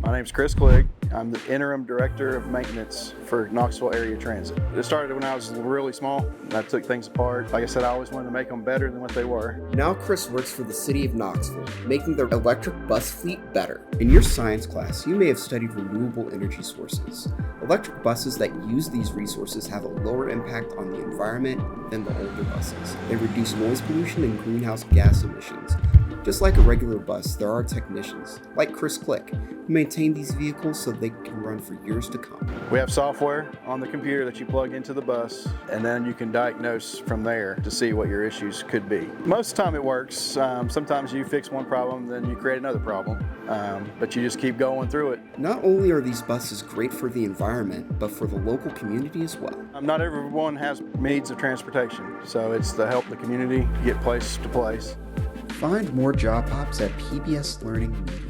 My name's Chris Clegg. I'm the interim director of maintenance for Knoxville Area Transit. It started when I was really small, and I took things apart. Like I said, I always wanted to make them better than what they were. Now Chris works for the city of Knoxville, making their electric bus fleet better. In your science class, you may have studied renewable energy sources. Electric buses that use these resources have a lower impact on the environment than the older buses. They reduce noise pollution and greenhouse gas emissions. Just like a regular bus, there are technicians, like Chris Clegg, who maintain these vehicles so they can run for years to come. We have software on the computer that you plug into the bus, and then you can diagnose from there to see what your issues could be. Most of the time it works. Sometimes you fix one problem, then you create another problem, but you just keep going through it. Not only are these buses great for the environment, but for the local community as well. Not everyone has means of transportation, so it's to help the community get place to place. Find more job pops at PBS Learning Media.